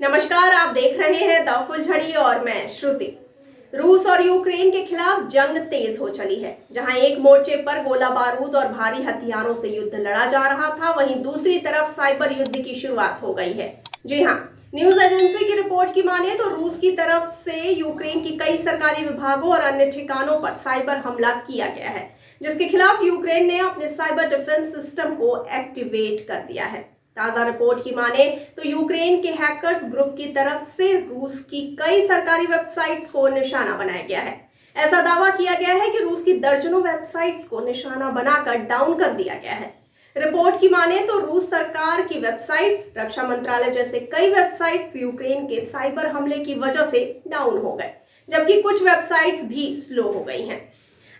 नमस्कार, आप देख रहे हैं द फुलझड़ी और मैं श्रुति। रूस और यूक्रेन के खिलाफ जंग तेज हो चली है। जहां एक मोर्चे पर गोला बारूद और भारी हथियारों से युद्ध लड़ा जा रहा था, वहीं दूसरी तरफ साइबर युद्ध की शुरुआत हो गई है। जी हां, न्यूज एजेंसी की रिपोर्ट की माने तो रूस की तरफ से यूक्रेन की कई सरकारी विभागों और अन्य ठिकानों पर साइबर हमला किया गया है, जिसके खिलाफ यूक्रेन ने अपने साइबर डिफेंस सिस्टम को एक्टिवेट कर दिया है। ताजा रिपोर्ट की माने तो यूक्रेन के हैकर्स ग्रुप की तरफ से रूस की कई सरकारी वेबसाइट्स को निशाना बनाया गया है। ऐसा दावा किया गया है कि रूस की दर्जनों वेबसाइट्स को निशाना बनाकर डाउन कर दिया गया है। रिपोर्ट की माने तो रूस सरकार की वेबसाइट्स, रक्षा मंत्रालय जैसे कई वेबसाइट्स यूक्रेन के साइबर हमले की वजह से डाउन हो गए, जबकि कुछ वेबसाइट्स भी स्लो हो गई हैं।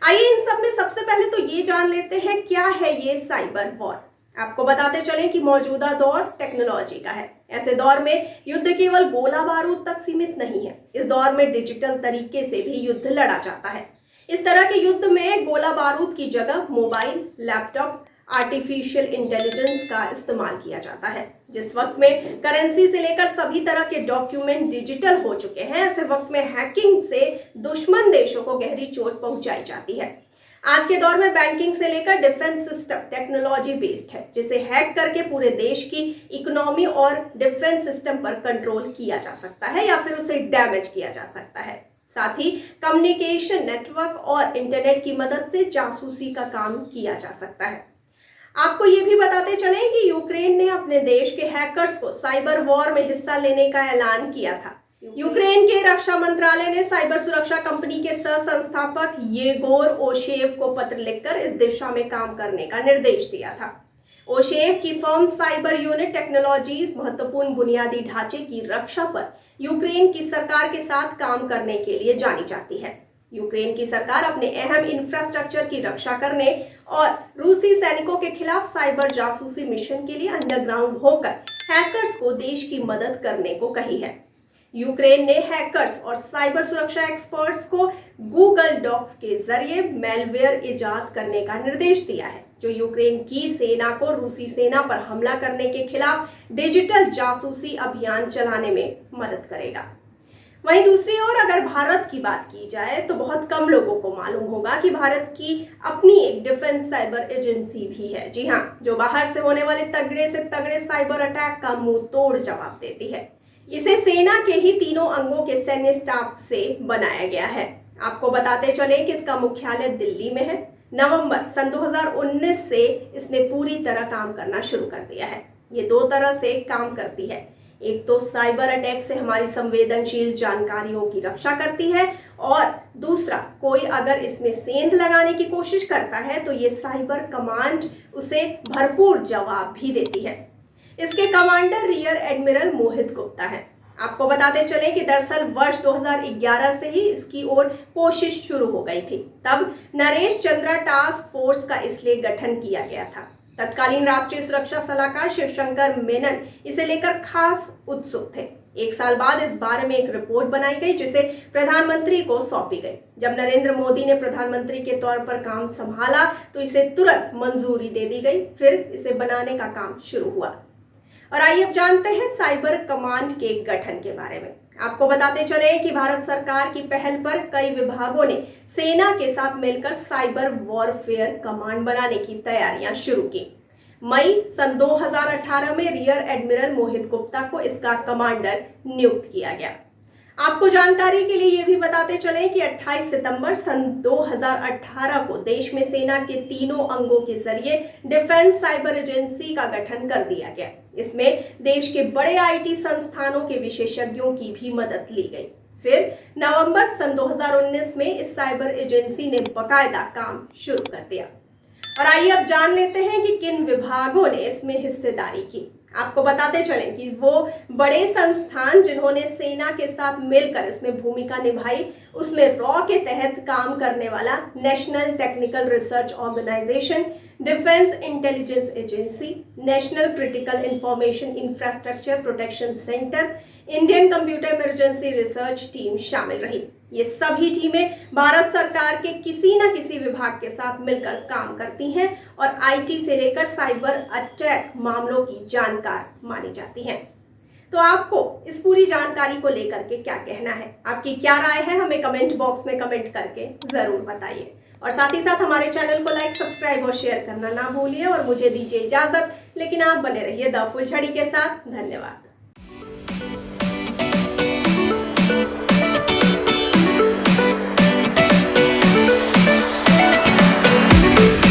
आइए इन सब में सबसे पहले तो ये जान लेते हैं क्या है ये साइबर वॉर। आपको बताते चलें कि मौजूदा दौर टेक्नोलॉजी का है। ऐसे दौर में युद्ध केवल गोला बारूद तक सीमित नहीं है। इस दौर में डिजिटल तरीके से भी युद्ध लड़ा जाता है। इस तरह के युद्ध में गोला बारूद की जगह मोबाइल, लैपटॉप, आर्टिफिशियल इंटेलिजेंस का इस्तेमाल किया जाता है। जिस वक्त में करेंसी से लेकर सभी तरह के डॉक्यूमेंट डिजिटल हो चुके हैं, ऐसे वक्त में हैकिंग से दुश्मन देशों को गहरी चोट पहुंचाई जाती है। आज के दौर में बैंकिंग से लेकर डिफेंस सिस्टम टेक्नोलॉजी बेस्ड है, जिसे हैक करके पूरे देश की इकोनॉमी और डिफेंस सिस्टम पर कंट्रोल किया जा सकता है या फिर उसे डैमेज किया जा सकता है। साथ ही कम्युनिकेशन नेटवर्क और इंटरनेट की मदद से जासूसी का काम किया जा सकता है। आपको ये भी बताते चलें कि यूक्रेन ने अपने देश के हैकर्स को साइबर वॉर में हिस्सा लेने का ऐलान किया था। यूक्रेन के रक्षा मंत्रालय ने साइबर सुरक्षा कंपनी के सह संस्थापक येगोर ओशेव को पत्र लिखकर इस दिशा में काम करने का निर्देश दिया था। ओशेव की फर्म साइबर यूनिट टेक्नोलॉजीज महत्वपूर्ण बुनियादी ढांचे की रक्षा पर यूक्रेन की सरकार के साथ काम करने के लिए जानी जाती है। यूक्रेन की सरकार अपने अहम इंफ्रास्ट्रक्चर की रक्षा करने और रूसी सैनिकों के खिलाफ साइबर जासूसी मिशन के लिए अंडरग्राउंड होकर हैकर्स को देश की मदद करने को कही है। यूक्रेन ने हैकर्स और साइबर सुरक्षा एक्सपर्ट्स को गूगल डॉक्स के जरिए मैलवेयर इजाद करने का निर्देश दिया है, जो यूक्रेन की सेना को रूसी सेना पर हमला करने के खिलाफ डिजिटल जासूसी अभियान चलाने में मदद करेगा। वहीं दूसरी ओर अगर भारत की बात की जाए तो बहुत कम लोगों को मालूम होगा कि भारत की अपनी एक डिफेंस साइबर एजेंसी भी है। जी हाँ, जो बाहर से होने वाले तगड़े से तगड़े साइबर अटैक का मुंह तोड़ जवाब देती है। इसे सेना के ही तीनों अंगों के सैन्य स्टाफ से बनाया गया है। आपको बताते चले कि इसका मुख्यालय दिल्ली में है। नवंबर सन 2019 से इसने पूरी तरह काम करना शुरू कर दिया है। ये दो तरह से काम करती है। एक तो साइबर अटैक से हमारी संवेदनशील जानकारियों की रक्षा करती है, और दूसरा कोई अगर इसमें सेंध लगाने की कोशिश करता है तो ये साइबर कमांड उसे भरपूर जवाब भी देती है। इसके कमांडर रियर एडमिरल मोहित गुप्ता है। आपको बताते चले कि दरअसल वर्ष 2011 से ही इसकी ओर कोशिश शुरू हो गई थी। तब नरेश चंद्रा टास्क फोर्स का इसलिए गठन किया गया था। तत्कालीन राष्ट्रीय सुरक्षा सलाहकार शिवशंकर मेनन इसे लेकर खास उत्सुक थे। एक साल बाद इस बारे में एक रिपोर्ट बनाई गई, जिसे प्रधानमंत्री को सौंपी गई। जब नरेंद्र मोदी ने प्रधानमंत्री के तौर पर काम संभाला तो इसे तुरंत मंजूरी दे दी गई। फिर इसे बनाने का काम शुरू हुआ। और आइए अब जानते हैं साइबर कमांड के गठन के बारे में। आपको बताते चले कि भारत सरकार की पहल पर कई विभागों ने सेना के साथ मिलकर साइबर वॉरफेयर कमांड बनाने की तैयारियां शुरू की। मई सन 2018 में रियर एडमिरल मोहित गुप्ता को इसका कमांडर नियुक्त किया गया। आपको जानकारी के लिए ये भी बताते चले कि 28 सितंबर सन 2018 को देश में सेना के तीनों अंगों के जरिए डिफेंस साइबर एजेंसी का गठन कर दिया गया। इसमें देश के बड़े आईटी संस्थानों के विशेषज्ञों की भी मदद ली गई। फिर नवंबर सन 2019 में इस साइबर एजेंसी ने बकायदा काम शुरू कर दिया। और आइए अब जान लेते हैं कि किन विभागों ने इसमें हिस्सेदारी की। आपको बताते चलें कि वो बड़े संस्थान जिन्होंने सेना के साथ मिलकर इसमें भूमिका निभाई, उसमें रॉ के तहत काम करने वाला national technical research organisation, defence intelligence agency, national critical information infrastructure protection centre, Indian computer emergency research team शामिल रही। ये सभी टीमें भारत सरकार के किसी न किसी विभाग के साथ मिलकर काम करती हैं और आईटी से लेकर साइबर अटैक मामलों की जानकार मानी जाती हैं। तो आपको इस पूरी जानकारी को लेकर के क्या कहना है, आपकी क्या राय है, हमें कमेंट बॉक्स में कमेंट करके जरूर बताइए। और साथ ही साथ हमारे चैनल को लाइक, सब्सक्राइब और शेयर करना ना भूलिए। और मुझे दीजिए इजाजत, लेकिन आप बने रहिए द फुलझड़ी के साथ। धन्यवाद।